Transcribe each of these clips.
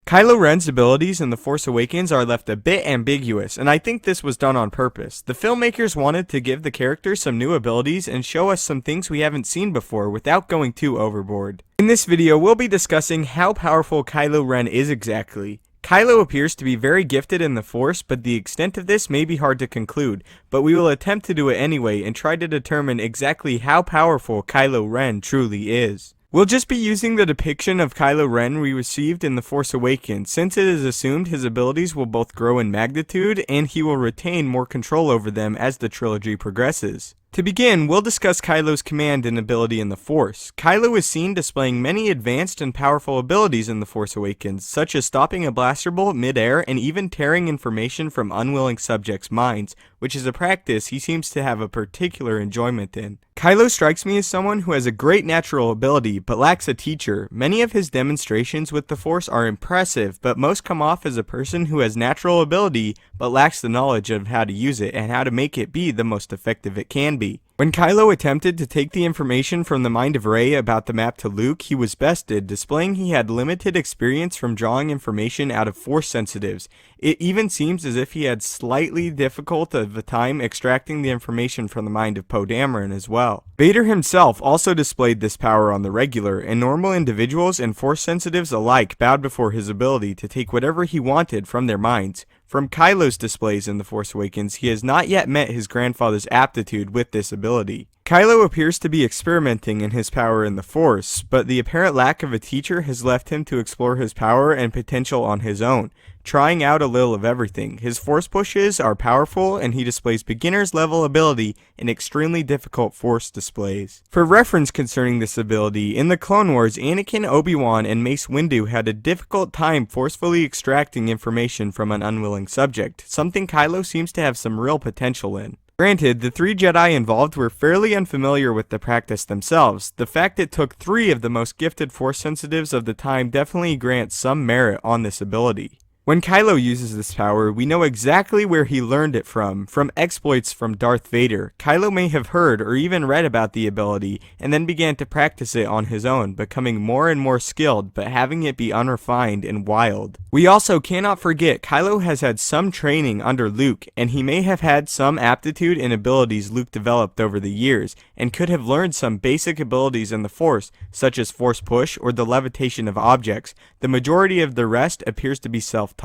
Kylo Ren's abilities in The Force Awakens are left a bit ambiguous, and I think this was done on purpose. The filmmakers wanted to give the character some new abilities and show us some things we haven't seen before without going too overboard. In this video, we'll be discussing how powerful Kylo Ren is exactly. Kylo appears to be very gifted in the Force, but the extent of this may be hard to conclude, but we will attempt to do it anyway and try to determine exactly how powerful Kylo Ren truly is. We'll just be using the depiction of Kylo Ren we received in The Force Awakens, since it is assumed his abilities will both grow in magnitude and he will retain more control over them as the trilogy progresses. To begin, we'll discuss Kylo's command and ability in the Force. Kylo is seen displaying many advanced and powerful abilities in The Force Awakens, such as stopping a blaster bolt mid-air and even tearing information from unwilling subjects' minds, which is a practice he seems to have a particular enjoyment in. Kylo strikes me as someone who has a great natural ability, but lacks a teacher. Many of his demonstrations with the Force are impressive, but most come off as a person who has natural ability, but lacks the knowledge of how to use it and how to make it be the most effective it can be. When Kylo attempted to take the information from the mind of Rey about the map to Luke, he was bested, displaying he had limited experience from drawing information out of Force sensitives. It even seems as if he had slightly difficult of a time extracting the information from the mind of Poe Dameron as well. Vader himself also displayed this power on the regular, and normal individuals and Force sensitives alike bowed before his ability to take whatever he wanted from their minds. From Kylo's displays in The Force Awakens, he has not yet met his grandfather's aptitude with this ability. Kylo appears to be experimenting in his power in the Force, but the apparent lack of a teacher has left him to explore his power and potential on his own, trying out a little of everything. His Force pushes are powerful, and he displays beginner's level ability in extremely difficult Force displays. For reference concerning this ability, in the Clone Wars, Anakin, Obi-Wan, and Mace Windu had a difficult time forcefully extracting information from an unwilling subject, something Kylo seems to have some real potential in. Granted, the 3 Jedi involved were fairly unfamiliar with the practice themselves. The fact it took 3 of the most gifted Force sensitives of the time definitely grants some merit on this ability. When Kylo uses this power, we know exactly where he learned it from exploits from Darth Vader. Kylo may have heard or even read about the ability, and then began to practice it on his own, becoming more and more skilled, but having it be unrefined and wild. We also cannot forget Kylo has had some training under Luke, and he may have had some aptitude and abilities Luke developed over the years, and could have learned some basic abilities in the Force, such as Force Push or the levitation of objects. The majority of the rest appears to be self-taught.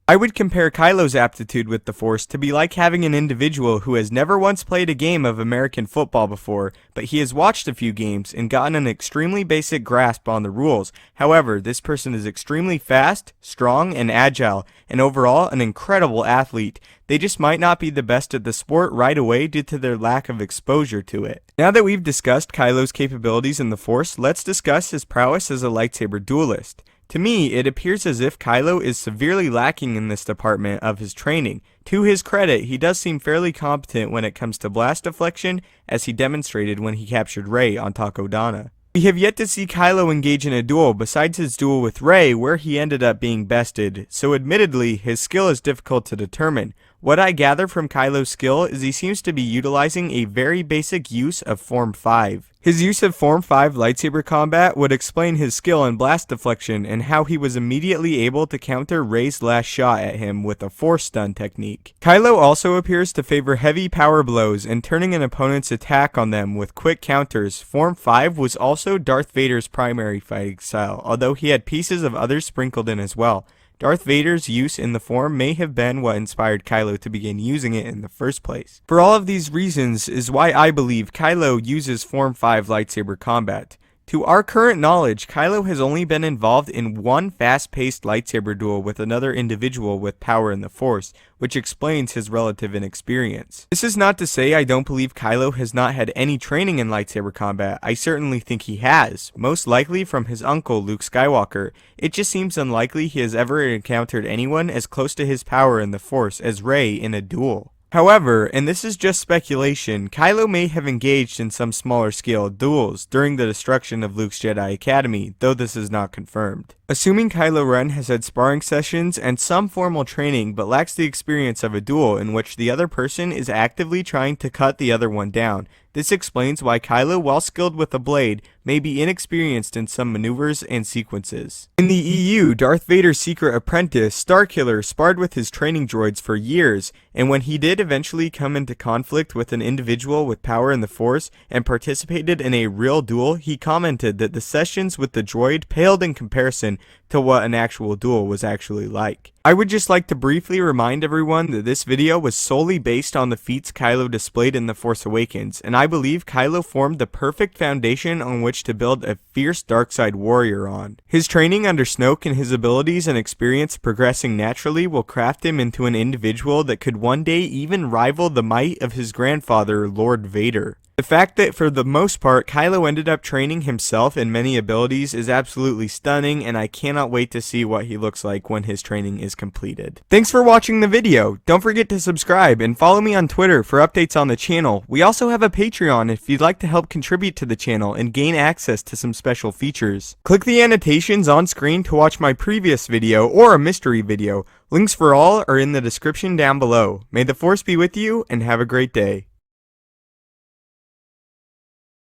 I would compare Kylo's aptitude with the Force to be like having an individual who has never once played a game of American football before, but he has watched a few games and gotten an extremely basic grasp on the rules. However, this person is extremely fast, strong, and agile, and overall an incredible athlete. They just might not be the best at the sport right away due to their lack of exposure to it. Now that we've discussed Kylo's capabilities in the Force, let's discuss his prowess as a lightsaber duelist. To me, it appears as if Kylo is severely lacking in this department of his training. To his credit, he does seem fairly competent when it comes to blast deflection, as he demonstrated when he captured Rey on Takodana. We have yet to see Kylo engage in a duel besides his duel with Rey, where he ended up being bested, so admittedly, his skill is difficult to determine. What I gather from Kylo's skill is he seems to be utilizing a very basic use of Form 5. His use of Form 5 lightsaber combat would explain his skill in blast deflection and how he was immediately able to counter Rey's last shot at him with a Force stun technique. Kylo also appears to favor heavy power blows and turning an opponent's attack on them with quick counters. Form 5 was also Darth Vader's primary fighting style, although he had pieces of others sprinkled in as well. Darth Vader's use in the form may have been what inspired Kylo to begin using it in the first place. For all of these reasons is why I believe Kylo uses Form 5 lightsaber combat. To our current knowledge, Kylo has only been involved in one fast-paced lightsaber duel with another individual with power in the Force, which explains his relative inexperience. This is not to say I don't believe Kylo has not had any training in lightsaber combat. I certainly think he has, most likely from his uncle Luke Skywalker. It just seems unlikely he has ever encountered anyone as close to his power in the Force as Rey in a duel. However, and this is just speculation, Kylo may have engaged in some smaller scale duels during the destruction of Luke's Jedi Academy, though this is not confirmed. Assuming Kylo Ren has had sparring sessions and some formal training but lacks the experience of a duel in which the other person is actively trying to cut the other one down, This explains why Kylo, while skilled with a blade, may be inexperienced in some maneuvers and sequences. In the EU, Darth Vader's secret apprentice, Starkiller, sparred with his training droids for years, and when he did eventually come into conflict with an individual with power in the Force and participated in a real duel, he commented that the sessions with the droid paled in comparison to what an actual duel was actually like. I would just like to briefly remind everyone that this video was solely based on the feats Kylo displayed in The Force Awakens, and I believe Kylo formed the perfect foundation on which to build a fierce dark-side warrior on. His training under Snoke and his abilities and experience progressing naturally will craft him into an individual that could one day even rival the might of his grandfather, Lord Vader. The fact that for the most part Kylo ended up training himself in many abilities is absolutely stunning, and I cannot wait to see what he looks like when his training is completed. Thanks for watching the video. Don't forget to subscribe and follow me on Twitter for updates on the channel. We also have a Patreon if you'd like to help contribute to the channel and gain access to some special features. Click the annotations on screen to watch my previous video or a mystery video. Links for all are in the description down below. May the Force be with you and have a great day.